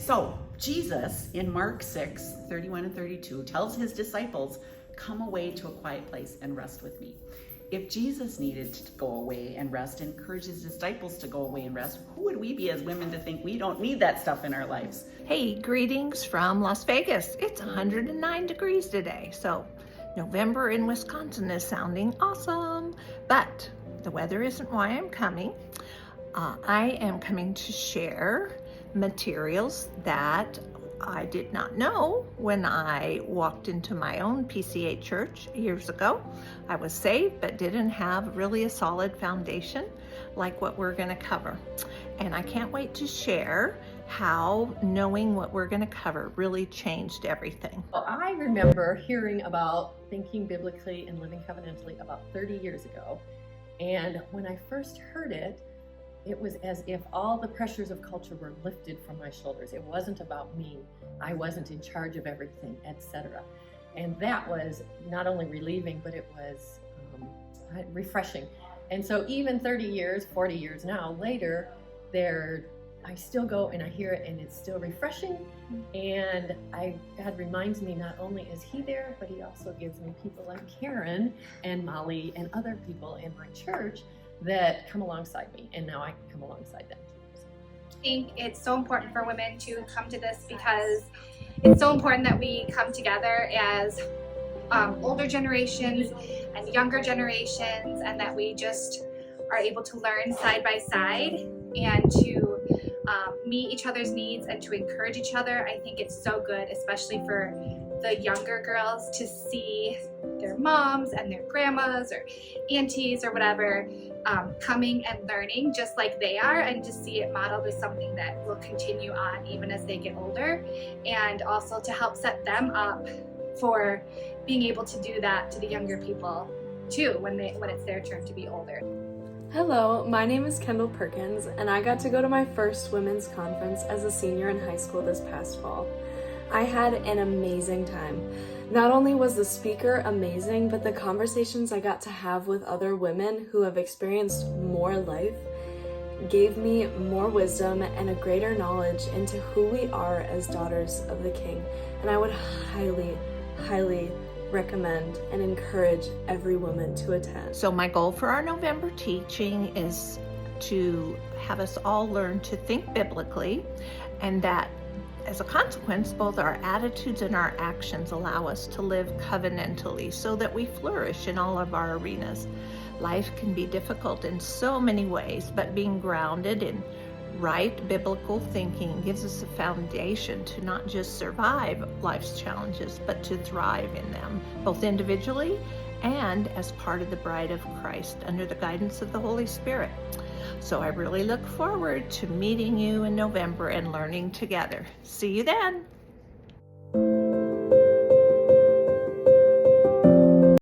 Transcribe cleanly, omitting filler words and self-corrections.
So Jesus in Mark 6, 31 and 32 tells his disciples, come away to a quiet place and rest with me. If Jesus needed to go away and rest and encourage his disciples to go away and rest, who would we be as women to think we don't need that stuff in our lives? Hey, greetings from Las Vegas. It's 109 degrees today, so November in Wisconsin is sounding awesome. But the weather isn't why I'm coming. I am coming to share materials that I did not know when I walked into my own PCA church years ago. I was saved, but didn't have really a solid foundation like what we're going to cover. And I can't wait to share how knowing what we're going to cover really changed everything. Well, I remember hearing about thinking biblically and living covenantally about 30 years ago. And when I first heard it, it was as if all the pressures of culture were lifted from my shoulders. It wasn't about me. I wasn't in charge of everything, etc. And that was not only relieving, but it was refreshing. And so even 30 years, 40 years now later, I still go and I hear it, and it's still refreshing. And God reminds me, not only is he there, but he also gives me people like Karen and Molly and other people in my church that come alongside me, and now I can come alongside them. I think it's so important for women to come to this because it's so important that we come together as older generations and younger generations, and that we just are able to learn side by side and to meet each other's needs and to encourage each other. I think it's so good, especially for the younger girls, to see their moms and their grandmas or aunties or whatever coming and learning just like they are, and to see it modeled as something that will continue on even as they get older, and also to help set them up for being able to do that to the younger people too when it's their turn to be older. Hello, my name is Kendall Perkins, and I got to go to my first women's conference as a senior in high school this past fall. I had an amazing time. Not only was the speaker amazing, but the conversations I got to have with other women who have experienced more life gave me more wisdom and a greater knowledge into who we are as daughters of the King. And I would highly, highly recommend and encourage every woman to attend. So my goal for our November teaching is to have us all learn to think biblically, and that as a consequence, both our attitudes and our actions allow us to live covenantally so that we flourish in all of our arenas. Life can be difficult in so many ways, but being grounded in right biblical thinking gives us a foundation to not just survive life's challenges, but to thrive in them, both individually and as part of the bride of Christ under the guidance of the Holy Spirit. So I really look forward to meeting you in November and learning together. See you then.